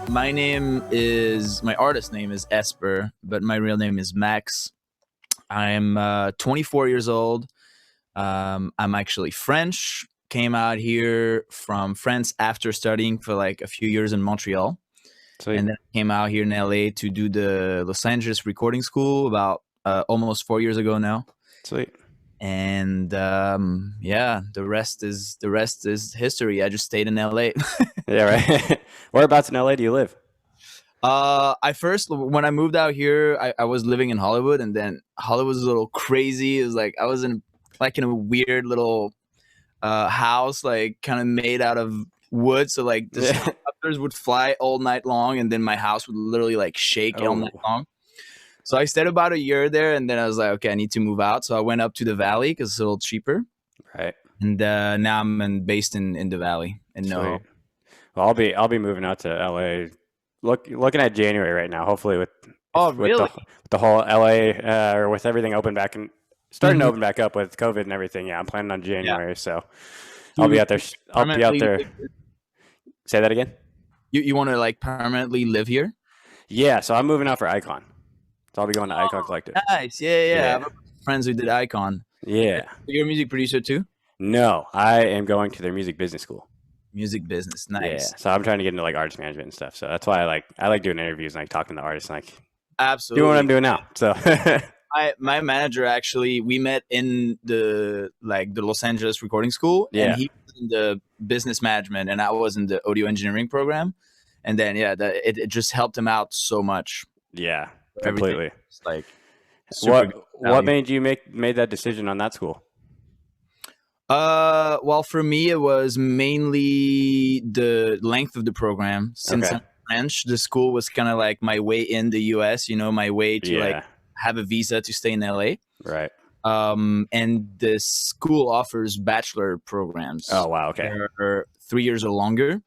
My artist name is Esper, but my real name is Max. I'm 24 years old. I'm actually French. Came out here from France after studying for like a few years in Montreal. Sweet. And then I came out here in LA to do the Los Angeles recording school about almost 4 years ago now. Sweet. And yeah, the rest is history. I just stayed in LA. Yeah, right. Whereabouts in LA do you live? When I moved out here, I was living in Hollywood, and then Hollywood was a little crazy. It was like I was in a weird little house, like kind of made out of wood. So like the helicopters would fly all night long, and then my house would literally like shake all night long. So I stayed about a year there, and then I was like, okay, I need to move out. So I went up to the Valley because it's a little cheaper. Right. And now I'm based in the Valley in NoHo. Well, I'll be moving out to LA. Looking at January right now. Hopefully with the whole LA or with everything open back and starting to open back up with COVID and everything. Yeah, I'm planning on January. Yeah. So I'll be out there. I'll be out there. Say that again. You want to like permanently live here? Yeah. So I'm moving out for Icon. So I'll be going to Icon Collective. Nice. Yeah. I have friends who did Icon. Yeah. You're a music producer too? No, I am going to their music business school. Music business, nice. Yeah, so I'm trying to get into like artist management and stuff. So that's why I like doing interviews and like talking to artists and like absolutely doing what I'm doing now. So my manager actually, we met in the Los Angeles recording school, and he was in the business management, and I was in the audio engineering program, and then it just helped him out so much. Yeah, completely. Like, what made you made that decision on that school? Well, for me, it was mainly the length of the program. Since I'm French, the school was kind of like my way in the US, my way to like have a visa to stay in LA. Right. And the school offers bachelor programs. Oh, wow. Okay. They're 3 years or longer.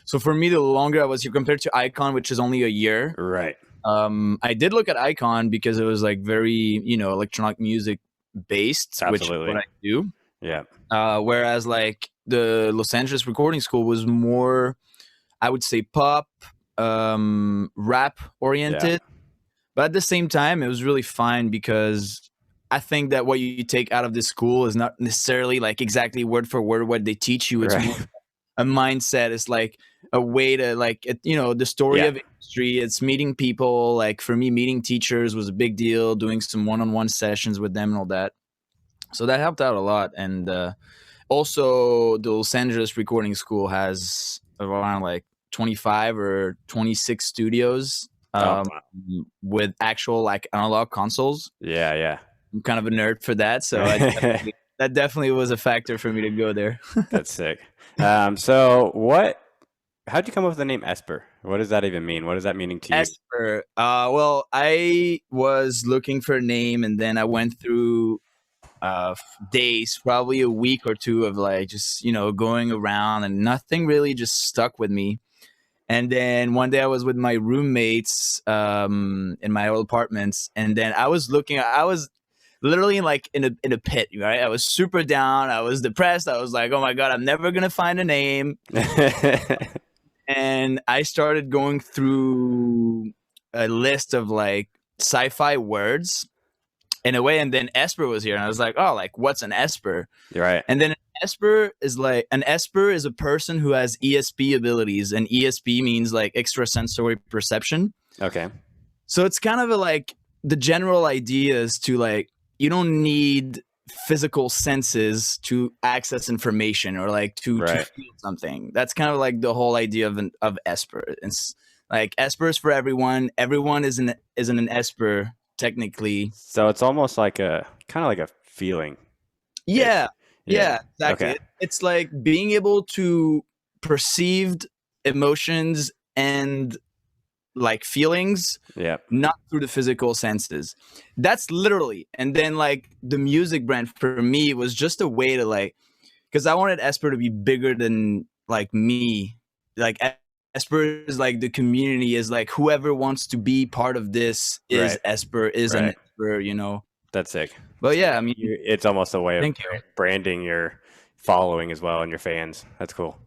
So for me, the longer I was here compared to Icon, which is only a year. Right. I did look at Icon because it was like very, electronic music based, which is what I do. Yeah. Whereas like the Los Angeles recording school was more, I would say, pop, rap oriented. Yeah. But at the same time, it was really fine because I think that what you take out of this school is not necessarily like exactly word for word what they teach you. It's more a mindset. It's like a way to like, the story of industry. It's meeting people. Like for me, meeting teachers was a big deal, doing some one-on-one sessions with them and all that. So that helped out a lot. And also the Los Angeles recording school has around like 25 or 26 studios with actual like analog consoles. Yeah. I'm kind of a nerd for that. So that definitely was a factor for me to go there. That's sick. So how'd you come up with the name Esper? What does that even mean? What is that meaning to you? Esper. Well, I was looking for a name, and then I went through days, probably a week or two of like just going around, and nothing really just stuck with me. And then one day I was with my roommates in my old apartments, and then I was literally like in a pit, right? I was super down, I was depressed, I was like, oh my god, I'm never gonna find a name. And I started going through a list of like sci-fi words in a way, and then Esper was here, and I was like, oh, like what's an Esper? You're right. And then an Esper is a person who has ESP abilities, and ESP means like extrasensory perception. Okay. So it's kind of like the general idea is to like, you don't need physical senses to access information or like to feel something. That's kind of like the whole idea of Esper. It's like Esper is for everyone. Everyone is an Esper. Technically, so it's almost like a kind of like a feeling. Yeah, exactly. Okay. It's like being able to perceive emotions and like feelings, not through the physical senses. That's literally. And then like the music brand for me was just a way to like, because I wanted Esper to be bigger than like me. Like Esper is like the community, is like whoever wants to be part of this is Esper, is an Esper, That's sick. But yeah, I mean, it's almost a way of branding your following as well and your fans. That's cool.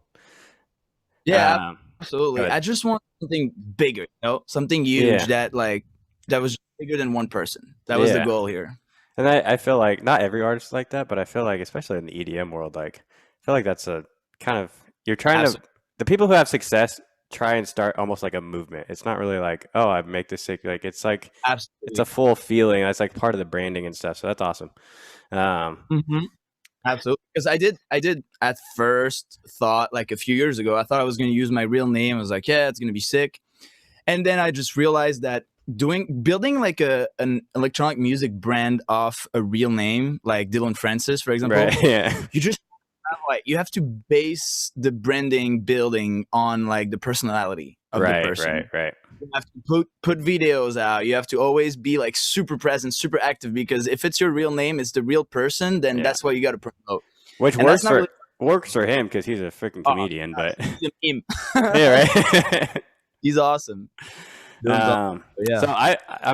Yeah, absolutely. I just want something bigger, something huge that was bigger than one person. That was the goal here. And I feel like not every artist is like that, but I feel like especially in the EDM world, like I feel like that's a kind of you're trying to the people who have success try and start almost like a movement. It's not really like, oh, I make this sick. Like it's like it's a full feeling. That's like part of the branding and stuff. So that's awesome. Absolutely. Because I did at first thought, like a few years ago, I thought I was going to use my real name. I was like, yeah, it's going to be sick. And then I just realized that building like an electronic music brand off a real name, like Dylan Francis, for example, you have to base the branding building on like the personality of the person. Right. You have to put videos out. You have to always be like super present, super active, because if it's your real name, it's the real person, then that's what you got to promote. Which works for him because he's a freaking comedian, but him. Yeah, right. He's awesome. So I'm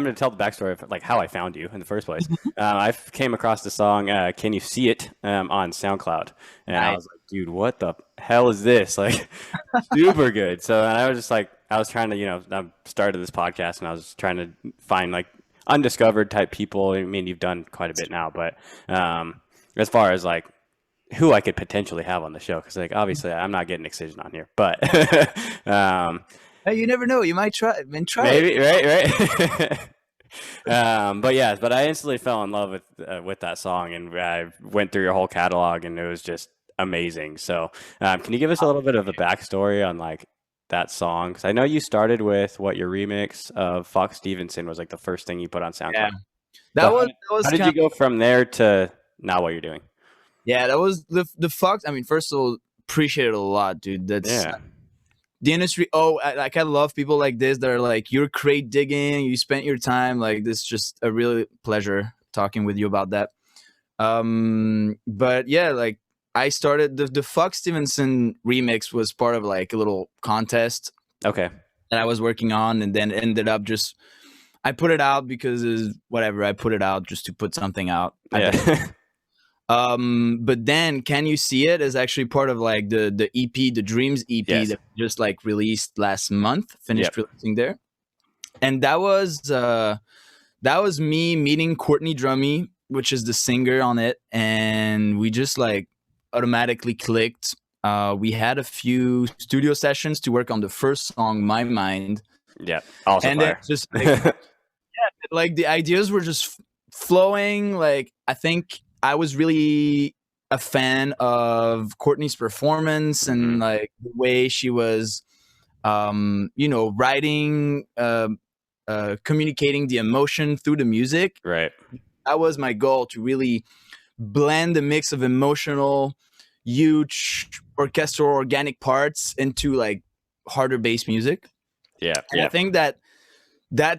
going to tell the backstory of like how I found you in the first place. I came across the song "Can You See It" on SoundCloud, and I was like, "Dude, what the hell is this?" Like, super good. So I was just like, I was trying to, I started this podcast, and I was trying to find like undiscovered type people. I mean, you've done quite a bit now, but as far as like who I could potentially have on the show, because like obviously I'm not getting Excision on here, but hey, you never know. You might try. Maybe, right. But I instantly fell in love with that song, and I went through your whole catalog, and it was just amazing. So, can you give us a little bit of a backstory on like that song? Because I know you started with your remix of Fox Stevenson was like the first thing you put on SoundCloud. Yeah, that was. How did you go from there to now what you're doing? Yeah, that was the Fox. I mean, first of all, appreciate it a lot, dude. That's the industry. I love people like this that are like, you're crate digging, you spent your time, like this. Just a really pleasure talking with you about that. But yeah, like I started the Fox Stevenson remix was part of like a little contest that I was working on, and then ended up just I put it out because I put it out just to put something out. But then Can You See It is actually part of like the EP, the Dreams EP that just like released last month, finished releasing there. And that was me meeting Courtney Drummy, which is the singer on it, and we just like automatically clicked. We had a few studio sessions to work on the first song, My Mind. Yeah, also and then just like, like the ideas were just flowing. Like I think I was really a fan of Courtney's performance and like the way she was, writing, communicating the emotion through the music. Right. That was my goal, to really blend a mix of emotional, huge orchestral, organic parts into like harder bass music. Yeah. And I think that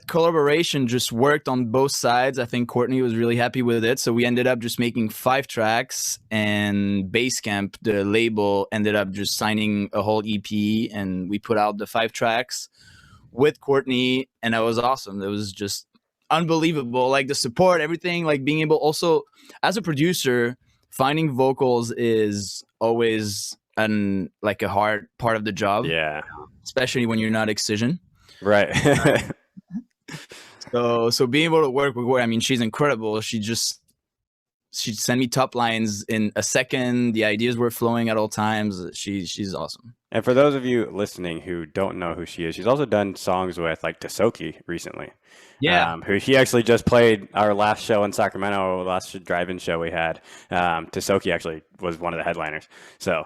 collaboration just worked on both sides. I think Courtney was really happy with it. So we ended up just making 5 tracks, and Basecamp, the label, ended up just signing a whole EP, and we put out the 5 tracks with Courtney, and that was awesome. It was just unbelievable. Like the support, everything, like being able also as a producer, finding vocals is always a hard part of the job. Yeah. Especially when you're not Excision. Right. So being able to work with her, I mean, she's incredible. She'd send me top lines in a second. The ideas were flowing at all times. She's awesome. And for those of you listening who don't know who she is, she's also done songs with like Tasoki recently. Yeah. Who he actually just played our last show in Sacramento, last drive-in show we had. Tasoki actually was one of the headliners. So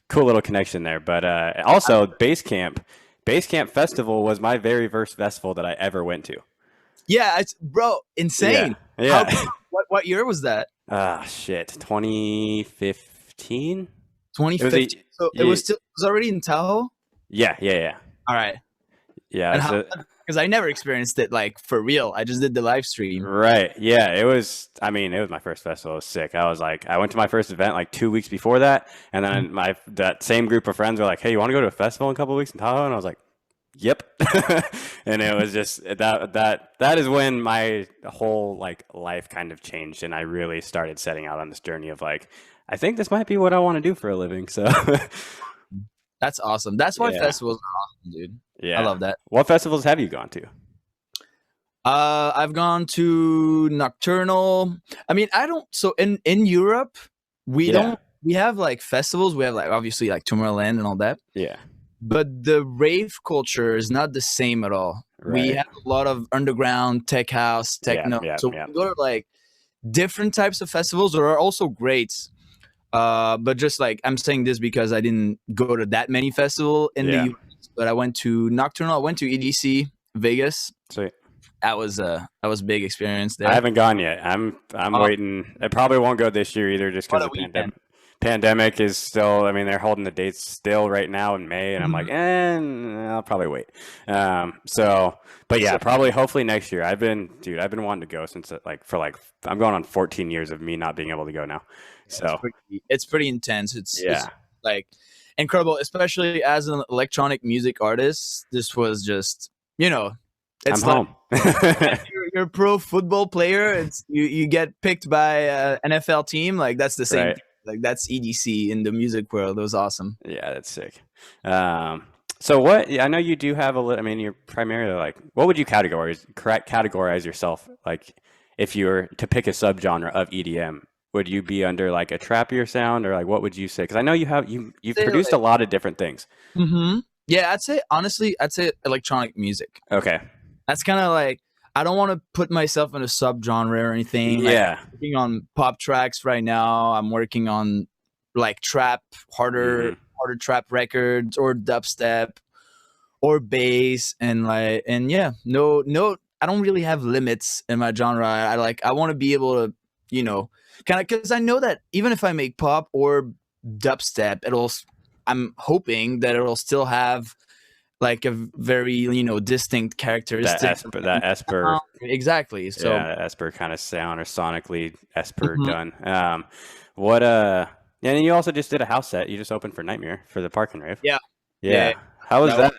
cool little connection there. But also Basecamp Festival was my very first festival that I ever went to. Yeah, bro, insane. Yeah. What year was that? 2015. 2015. It was already in Tahoe. Yeah. All right. Yeah, because I never experienced it like for real. I just did the live stream. Right. Yeah. It was my first festival. It was sick. I went to my first event like 2 weeks before that, and then that same group of friends were like, "Hey, you want to go to a festival in a couple of weeks in Tahoe?" And I was like, "Yep." And it was just that is when my whole like life kind of changed, and I really started setting out on this journey of like, I think this might be what I want to do for a living. So That's awesome. That's why Yeah. festivals are awesome, dude. Yeah. I love that. What festivals have you gone to? I've gone to Nocturnal. I mean, I don't. So in Europe, we don't. We have like festivals. We have like obviously like Tomorrowland and all that. Yeah. But the rave culture is not the same at all. Right. We have a lot of underground tech house, techno. So we go to like different types of festivals that are also great. But just like I'm saying this because I didn't go to that many festivals in the US, but I went to Nocturnal. I went to EDC Vegas. Sweet. That was a big experience there. I haven't gone yet. I'm waiting. I probably won't go this year either, just because the pandemic is still. I mean, they're holding the dates still right now in May, and I'm like, I'll probably wait. But yeah, probably hopefully next year. I've been wanting to go since I'm going on 14 years of me not being able to go now. So it's pretty intense. It's like incredible, especially as an electronic music artist. This was just it's I'm home. You're a pro football player. It's you get picked by an NFL team. Like that's the same. Right. Thing. Like that's EDC in the music world. It was awesome. Yeah, that's sick. So what? I know you do have I mean, you're primarily like, what would you categorize yourself like if you were to pick a subgenre of EDM? Would you be under like a trappier sound, or like what would you say? Because I know you've produced a lot of different things. Mm-hmm. Yeah, I'd say electronic music. Okay. That's kind of like, I don't want to put myself in a subgenre or anything. Yeah. I'm working on pop tracks right now. I'm working on like harder trap records or dubstep or bass and no, I don't really have limits in my genre. I want to be able to, kind of, because I know that even if I make pop or dubstep, I'm hoping that it'll still have like a very distinct characteristic. That Esper. Exactly. So yeah, Esper kind of sound, or sonically Esper done. And then you also just did a house set. You just opened for NGHTMRE for the ParkNRave. Yeah. How was that?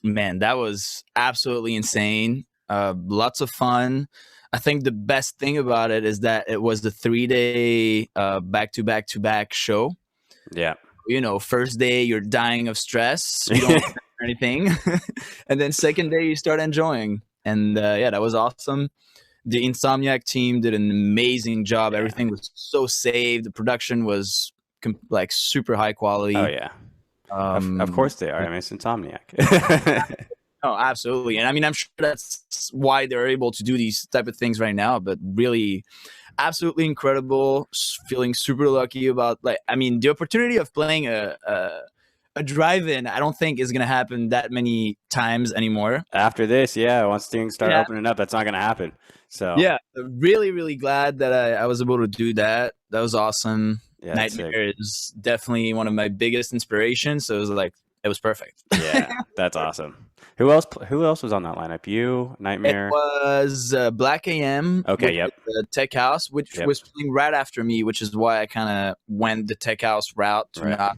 Man, that was absolutely insane. Lots of fun. I think the best thing about it is that it was the 3-day back-to-back show. Yeah. First day you're dying of stress, you don't do anything, and then second day you start enjoying. And that was awesome. The Insomniac team did an amazing job. Everything was so safe. The production was like super high quality. Oh yeah, of course they are. I mean, it's Insomniac. Oh, absolutely. And I mean, I'm sure that's why they're able to do these type of things right now. But really, absolutely incredible. Feeling super lucky about the opportunity of playing a drive-in. I don't think is gonna happen that many times anymore. After this, once things start opening up, that's not gonna happen. So really, really glad that I was able to do that. That was awesome. Yeah, NGHTMRE is definitely one of my biggest inspirations. So it was perfect. Yeah, that's awesome. Who else was on that lineup? You, NGHTMRE. It was Black AM. Okay, yep. The Tech House, which was playing right after me, which is why I kind of went the Tech House route to not.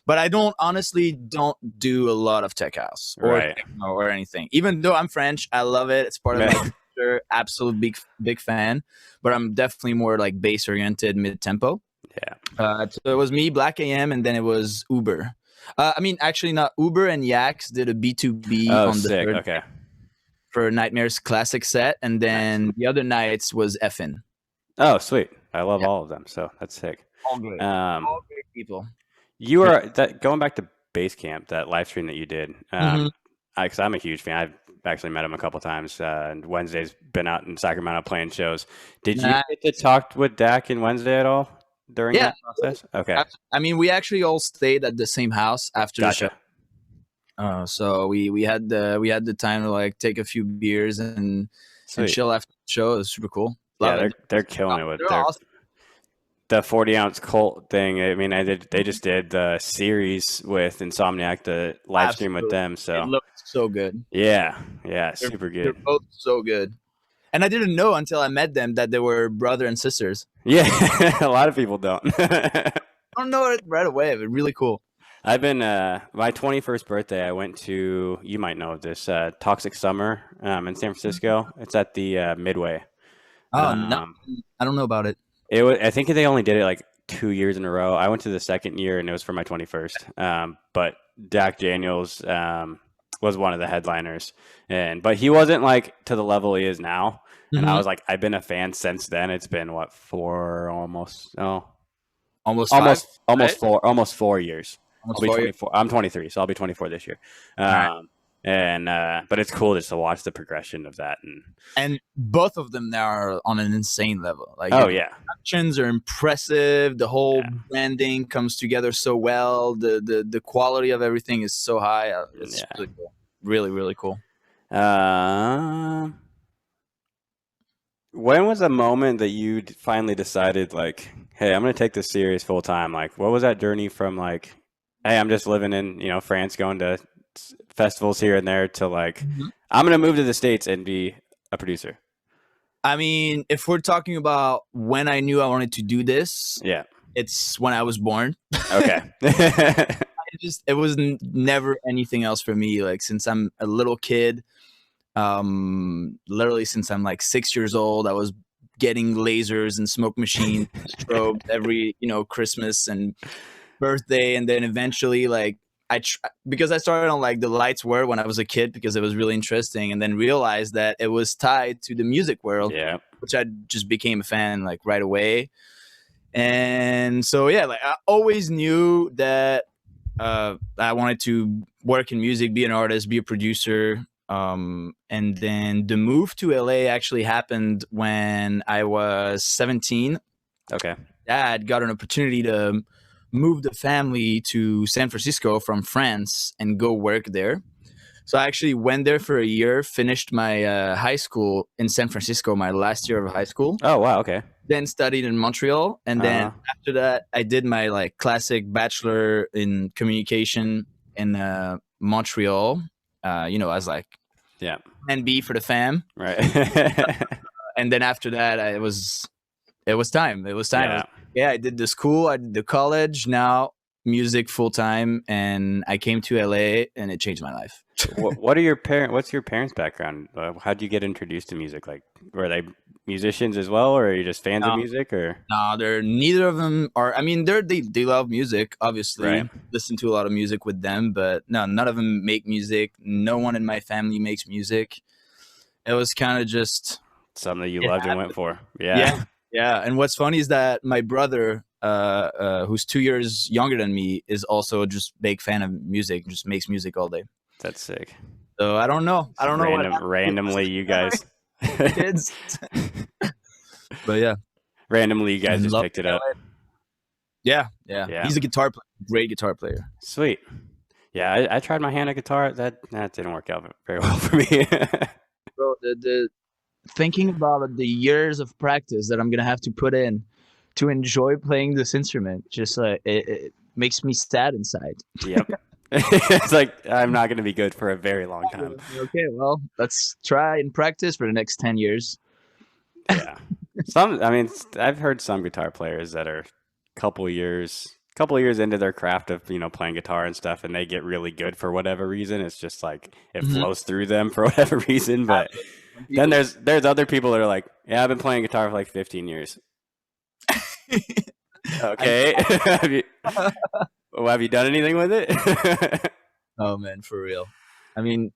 But I honestly don't do a lot of Tech House or techno or anything. Even though I'm French, I love it. It's part of my culture. Absolute big fan. But I'm definitely more like bass oriented, mid tempo. Yeah. So it was me, Black AM, and then it was Uber. Actually not Uber, and Yax did a B2B on the third for NGHTMRE's classic set, and then the other nights was Effin. Oh, sweet! I love all of them, so that's sick. All great, all great people. You are going back to Basecamp, that live stream that you did. Because I'm a huge fan. I've actually met him a couple times. And Wednesday's been out in Sacramento playing shows. Did you get to talk with Dak and Wednesday at all during that process? Okay. I mean, we actually all stayed at the same house after the show. So we had the time to like take a few beers and chill after the show. It was super cool. They're killing it with the 40-ounce Colt thing. I mean, they just did the series with Insomniac, the live stream with them. So it looked so good. Yeah, super good. They're both so good. And I didn't know until I met them that they were brother and sisters. Yeah, a lot of people don't. I don't know it right away, but really cool. I've been my 21st birthday. I went to, you might know of this, Toxic Summer in San Francisco. It's at the Midway. Oh, no, I don't know about it. I think they only did it like 2 years in a row. I went to the second year, and it was for my 21st. But Dak Daniels was one of the headliners, but he wasn't like to the level he is now. And I was like, I've been a fan since then. It's been what, almost 4 years. I'll be 24. I'm 23, so I'll be 24 this year. But it's cool just to watch the progression of that, and both of them now are on an insane level. Like, productions are impressive. The whole branding comes together so well. The quality of everything is so high. It's really cool. Really, really cool. When was the moment that you finally decided, like, hey, I'm going to take this serious full time? Like, what was that journey from, like, hey, I'm just living in, France, going to festivals here and there, to like, I'm going to move to the States and be a producer? I mean, if we're talking about when I knew I wanted to do this, it's when I was born. Okay. It was never anything else for me. Like, since I'm a little kid, literally since I'm like 6 years old, I was getting lasers and smoke machines, strobes every, Christmas and birthday. And then eventually, like, because I started on like the lights were when I was a kid, because it was really interesting, and then realized that it was tied to the music world, which I just became a fan like right away. And so, like, I always knew that I wanted to work in music, be an artist, be a producer. And then the move to LA actually happened when I was 17. Okay. Dad got an opportunity to move the family to San Francisco from France and go work there. So I actually went there for a year, finished my high school in San Francisco, my last year of high school. Oh, wow. Okay. Then studied in Montreal. And then after that, I did my like classic bachelor in communication in Montreal, as like and B for the fam. Right. And then after that, it was time. It was time. I did the school, I did the college, now music full time, and I came to LA and it changed my life. What's your parents' background? How'd you get introduced to music? Like, were they musicians as well, or are you just fans of music? Or no, neither of them are. I mean, they love music, obviously. Right. Listen to a lot of music with them, but no, none of them make music. No one in my family makes music. It was kind of just something that you loved and went for. Yeah, and what's funny is that my brother, who's 2 years younger than me, is also just big fan of music. Just makes music all day. That's sick. So I don't know. Randomly, you guys, kids. But randomly, you guys just picked it up. Yeah. He's a guitar player, great guitar player. Sweet. Yeah, I tried my hand at guitar. That didn't work out very well for me. Bro, the thinking about the years of practice that I'm gonna have to put in to enjoy playing this instrument, just it makes me sad inside. Yep. It's like, I'm not gonna be good for a very long time. Okay, well, let's try and practice for the next 10 years. Yeah. I've heard some guitar players that are a couple years into their craft of playing guitar and stuff, and they get really good for whatever reason. It's just like it flows through them for whatever reason. But then there's other people that are like, I've been playing guitar for like 15 years. Okay. Have you done anything with it? Oh man, for real. I mean,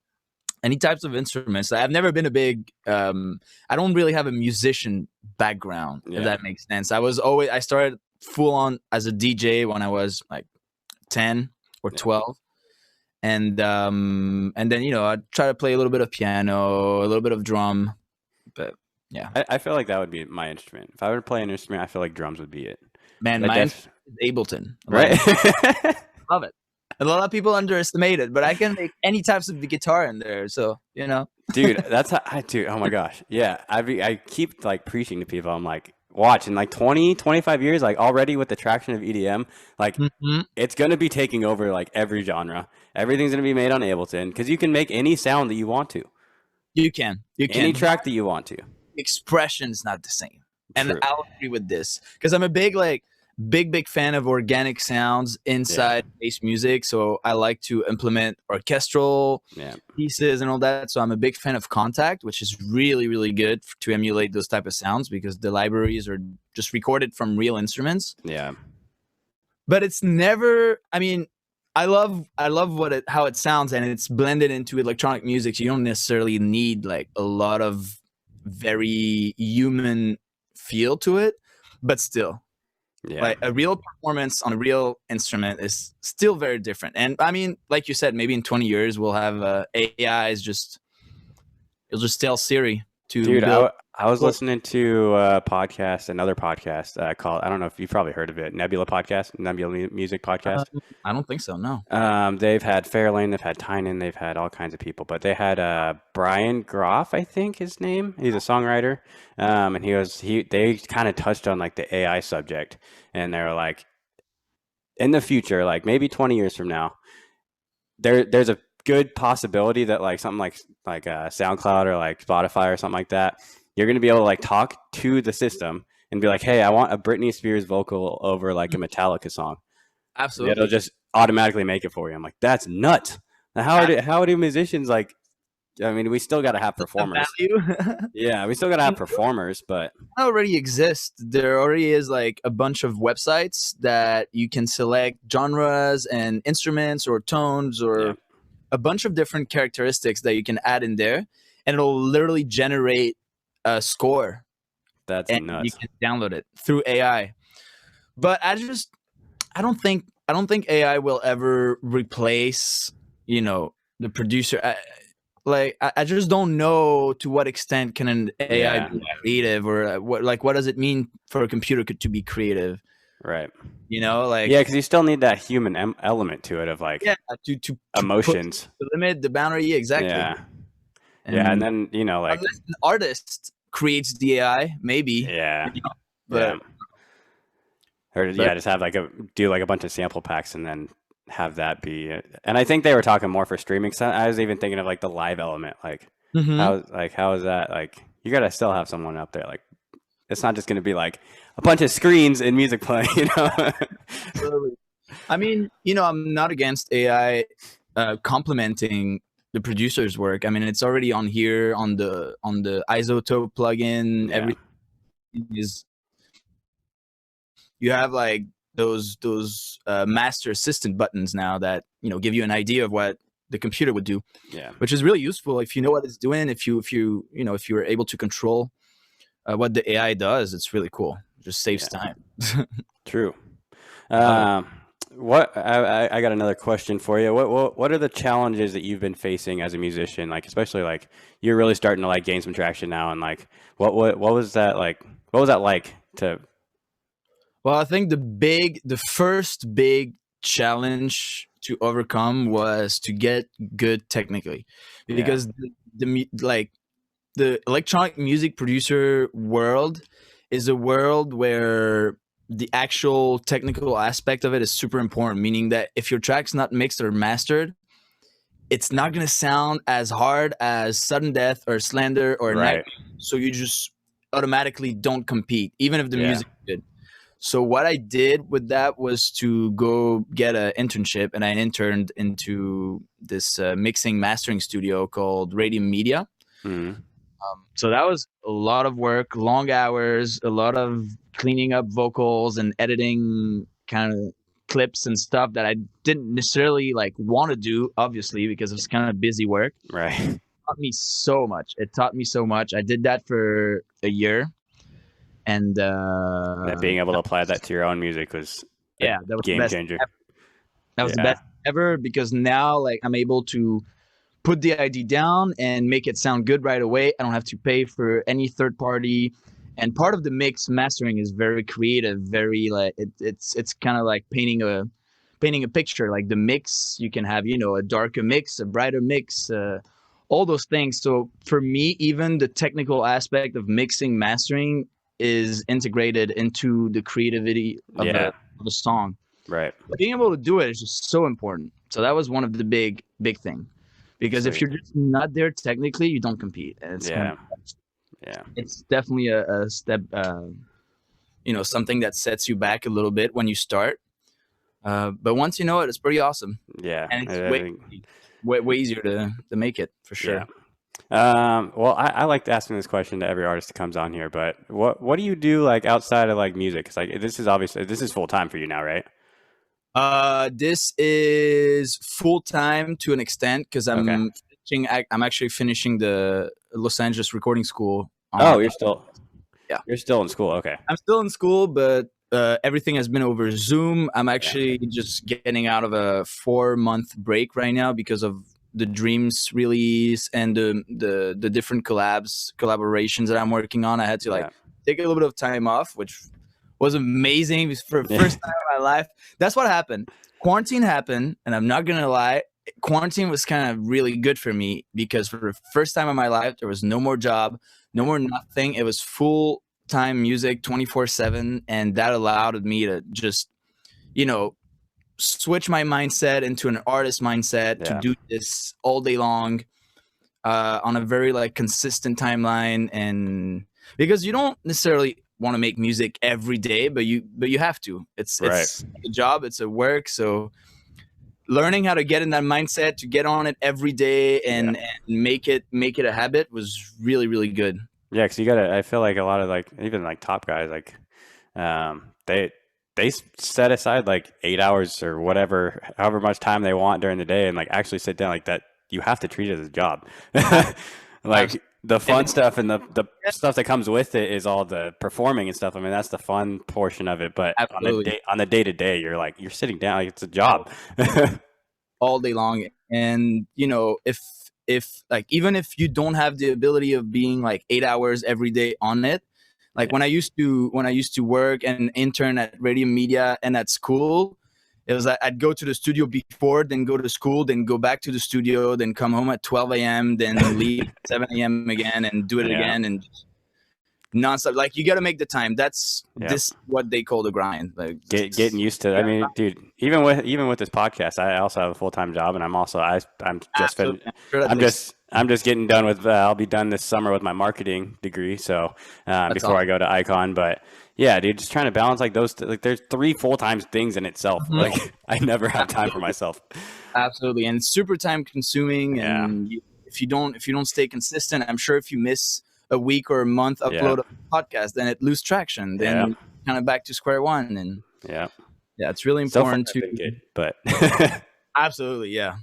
any types of instruments. I've never been a big I don't really have a musician background, if that makes sense. I started full on as a DJ when I was like 10 or 12. And then I try to play a little bit of piano, a little bit of drum, but I feel like that would be my instrument. If I were to play an instrument, I feel like drums would be it. Man, mine is Ableton. Right? Love it. A lot of people underestimate it, but I can make any types of the guitar in there. So, Dude, that's how I do. Oh my gosh. Yeah. I keep like preaching to people. I'm like, watch in like 20, 25 years, like already with the traction of EDM, like it's going to be taking over like every genre. Everything's going to be made on Ableton because you can make any sound that you want to. You can. Any track that you want to. Expression is not the same. True. And I'll agree with this because I'm a big fan of organic sounds inside bass music. So I like to implement orchestral pieces and all that. So I'm a big fan of Contact, which is really, really good to emulate those type of sounds because the libraries are just recorded from real instruments. Yeah. but it's never. I mean, I love how it sounds, and it's blended into electronic music. So you don't necessarily need like a lot of very human feel to it, but still, like a real performance on a real instrument is still very different. And I mean, like you said, maybe in 20 years we'll have AI is just, you'll just tell Siri to Dude, build. I was listening to a podcast, another podcast called, I don't know if you've probably heard of it, Nebula Podcast, Nebula Music Podcast. I don't think so, no. They've had Fairlane, they've had Tynan, they've had all kinds of people, but they had Brian Groff, I think his name. He's a songwriter, and they kind of touched on like the AI subject, and they were like, in the future, like maybe 20 years from now, there's a good possibility that like something like SoundCloud or like Spotify or something like that, you're going to be able to like talk to the system and be like, hey, I want a Britney Spears vocal over like a Metallica song. Absolutely. It'll just automatically make it for you. I'm like, that's nuts. How do musicians like, I mean, we still got to have performers. Yeah, we still got to have performers, but it already exists. There already is like a bunch of websites that you can select genres and instruments or tones or a bunch of different characteristics that you can add in there, and it'll literally generate a score. That's nuts. You can download it through AI. But I don't think AI will ever replace, the producer. I just don't know to what extent can an AI be creative, or what does it mean for a computer to be creative? Right. Because you still need that human element to it of like to emotions, the limit, the boundary, exactly. And then like unless an artist creates the AI, maybe. Or just have do like a bunch of sample packs and then have that be it. And I think they were talking more for streaming. So I was even thinking of like the live element, like how is that, like you gotta still have someone up there, like it's not just gonna be like a bunch of screens and music playing, I mean, I'm not against AI complementing the producer's work. I mean, it's already on here on the Isotope plugin. Everything is, you have like those master assistant buttons now that give you an idea of what the computer would do, which is really useful if you know what it's doing. If you're able to control what the AI does, it's really cool. It just saves time. True. What I got another question for you. What are the challenges that you've been facing as a musician? Like, especially like you're really starting to like gain some traction now, and like what was that like? What was that like to? Well, I think the first big challenge to overcome was to get good technically, because the electronic music producer world is a world where the actual technical aspect of it is super important, meaning that if your track's not mixed or mastered, it's not going to sound as hard as Sudden Death or Slender or Night. So you just automatically don't compete, even if the music is good. So what I did with that was to go get an internship, and I interned into this mixing mastering studio called Radium Media. So that was a lot of work, long hours, a lot of cleaning up vocals and editing kind of clips and stuff that I didn't necessarily like want to do, obviously, because it's kind of busy work. Right. It taught me so much. I did that for a year. And being able to apply that to your own music was that was game the best changer. That was the best ever, because now like I'm able to put the ID down and make it sound good right away. I don't have to pay for any third party. And part of the mix mastering is very creative, very like it's kind of like painting a picture. Like the mix, you can have a darker mix, a brighter mix, all those things. So for me, even the technical aspect of mixing, mastering is integrated into the creativity of a song. Right. But being able to do it is just so important. So that was one of the big thing, because if you're just not there technically, you don't compete. And it's it's definitely a step, something that sets you back a little bit when you start. But once you know it, it's pretty awesome. Yeah. And it's way easier to make it, for sure. Well, I like asking this question to every artist that comes on here, but what do you do like outside of like music? 'Cause like this is full time for you now, right? This is full time to an extent because I'm actually finishing the Los Angeles recording school. You're still in school. Okay. I'm still in school, but everything has been over Zoom. I'm actually just getting out of a 4-month break right now because of the Dreams release and the different collaborations that I'm working on. I had to take a little bit of time off, which was amazing for the first time in my life. That's what happened. Quarantine happened, and I'm not gonna lie, quarantine was kind of really good for me because for the first time in my life, there was no more job, no more nothing. It was full time music 24/7, and that allowed me to just, switch my mindset into an artist mindset to do this all day long on a very consistent timeline. And because you don't necessarily want to make music every day, but you have to. It's a job, it's a work. So learning how to get in that mindset to get on it every day and make it a habit was really, really good. Yeah, because I feel like a lot of even top guys, they set aside 8 hours or however much time they want during the day and actually sit down that. You have to treat it as a job. The fun stuff and the stuff that comes with it is all the performing and stuff. I mean, that's the fun portion of it. But on the day to day, you're sitting down, it's a job all day long. And if even if you don't have the ability of being 8 hours every day on it, when I used to work and intern at radio media and at school, it was I'd go to the studio before, then go to school, then go back to the studio, then come home at 12 a.m., then leave at 7 a.m. again and do it again and nonstop. You got to make the time. That's this what they call the grind. Getting used to it. I mean, dude, even with this podcast, I also have a full-time job, and I'm just getting done with. I'll be done this summer with my marketing degree. So before I go to Icon, but. Yeah, dude, just trying to balance those. There's 3 full-time things in itself. I never have time for myself. Absolutely, and it's super time consuming. And if you don't stay consistent, I'm sure if you miss a week or a month upload of a podcast, then it loses traction. Then kind of back to square one. And it's really important but absolutely, yeah.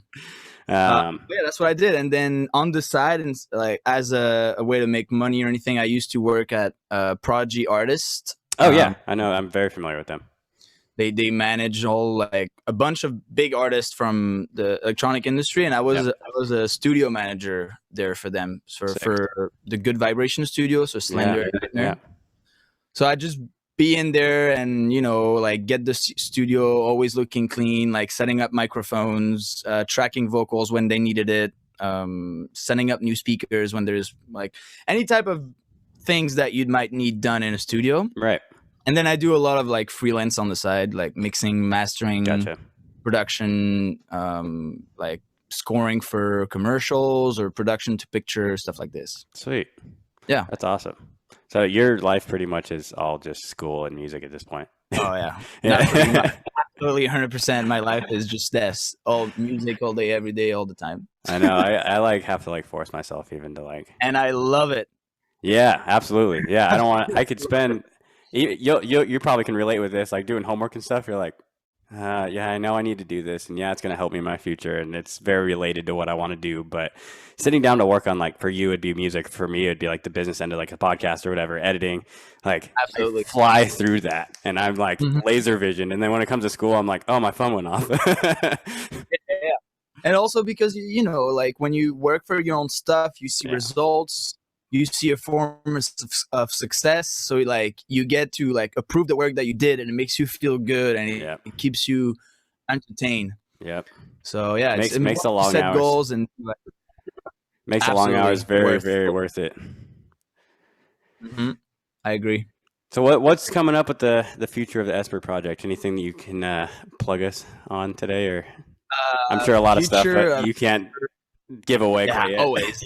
That's what I did. And then on the side, and as a way to make money or anything, I used to work at Prodigy Artist. I know. I'm very familiar with them. They manage all a bunch of big artists from the electronic industry, and I was a studio manager there for them for the Good Vibration Studio, so Slender. So I just be in there and get the studio always looking clean, setting up microphones, tracking vocals when they needed it, setting up new speakers when there's any type of things that you might need done in a studio. Right. And then I do a lot of freelance on the side, mixing, mastering, production, scoring for commercials or production to picture, stuff like this. Sweet. Yeah. That's awesome. So your life pretty much is all just school and music at this point. Oh yeah. Absolutely 100%. My life is just this, all music all day, every day, all the time. I know. I have to force myself even to and I love it. Yeah, absolutely. Yeah. I don't want I could spend you probably can relate with this, doing homework and stuff. You're I know I need to do this, and it's going to help me in my future, and it's very related to what I want to do. But sitting down to work on for you, it'd be music. For me, it'd be the business end of a podcast or whatever, editing. Absolutely I fly through that, and I'm laser vision. And then when it comes to school, I'm oh, my phone went off. And also because when you work for your own stuff, you see results. You see a form of success, so you get to approve the work that you did, and it makes you feel good, and it keeps you entertained. Yep. So it makes the long set hours. Goals and makes the long hours very very worth it. Mm-hmm. I agree. So what's coming up with the future of the Esper project? Anything that you can plug us on today, or I'm sure a lot of stuff that you can't give away quite yet. Always.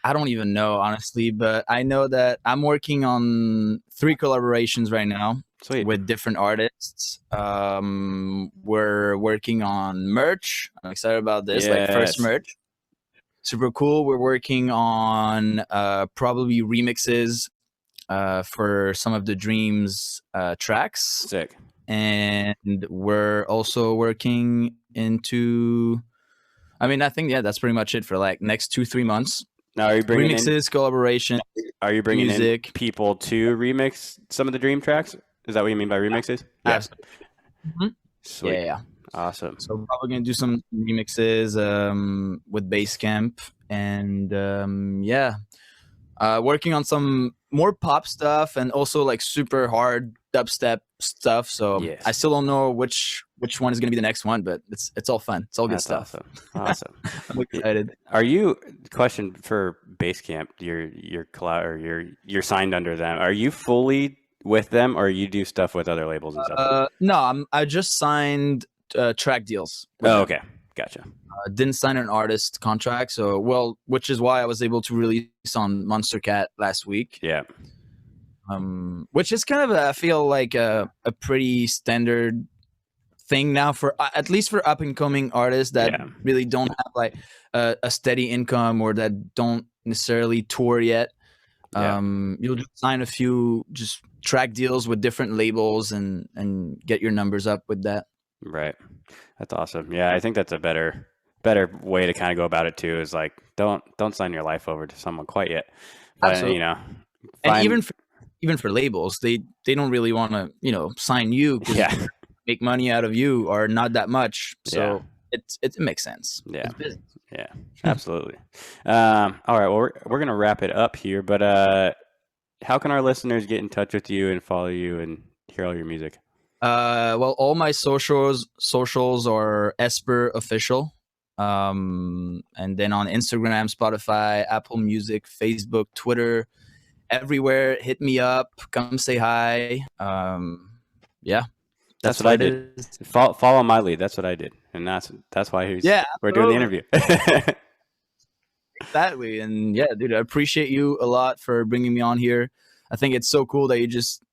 I don't even know, honestly, but I know that I'm working on 3 collaborations right now. Sweet. With different artists. We're working on merch. I'm excited about this, first merch. Super cool. We're working on probably remixes for some of the Dreams tracks. Sick. and we're also working into. I mean, I think that's pretty much it for like next 2-3 months. Now, are you bringing remixes, collaboration? Are you bringing music. in people to remix some of the dream tracks? Is that what you mean by remixes? Yes. Mm-hmm. Sweet. Yeah. Awesome. So we're probably gonna do some remixes with Basecamp, and working on some more pop stuff and also like super hard dubstep stuff. So I still don't know which one is gonna be the next one, but it's all fun. It's all good stuff. Awesome. I'm excited. Are you, question for Basecamp, you're signed under them. Are you fully with them, or you do stuff with other labels and stuff? No, I just signed track deals. Okay. Gotcha. Didn't sign an artist contract, which is why I was able to release on Monster Cat last week. Yeah. Which is kind of I feel like a pretty standard thing now for at least for up and coming artists that really don't have like a steady income or that don't necessarily tour yet. You'll just sign a few just track deals with different labels and get your numbers up with that. Right. That's awesome. Yeah, I think that's a better way to kind of go about it too, is like don't sign your life over to someone quite yet. But absolutely. And even for labels, they don't really want to, sign you because make money out of you or not that much. So it makes sense. Yeah. Yeah. Absolutely. All right, well we're going to wrap it up here, but how can our listeners get in touch with you and follow you and hear all your music? Well, all my socials are Esper official. And then on Instagram, Spotify, Apple Music, Facebook, Twitter, everywhere. Hit me up. Come say hi. That's what I did. Follow my lead. That's what I did, and that's why we're doing the interview. Exactly, and dude, I appreciate you a lot for bringing me on here. I think it's so cool that you just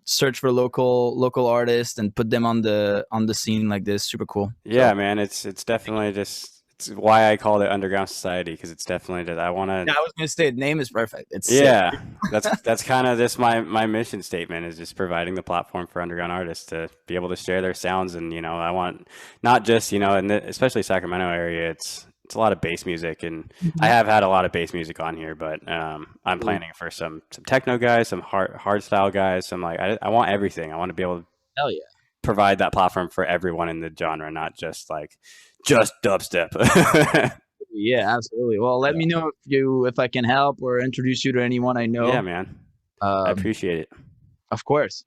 search for local artists and put them on the scene like this. Super cool. Yeah, man, it's definitely just. It's why I called it Underground Society, because it's definitely just I want to. Yeah, I was gonna say the name is perfect. It's that's kind of just my mission statement, is just providing the platform for underground artists to be able to share their sounds. And I want not just in especially Sacramento area, it's a lot of bass music, and I have had a lot of bass music on here, but I'm planning for some techno guys, some hard style guys, some like I want everything. I want to be able to provide that platform for everyone in the genre, not just dubstep. Yeah, absolutely. Well, let me know if I can help or introduce you to anyone I know. Yeah, man. I appreciate it. Of course.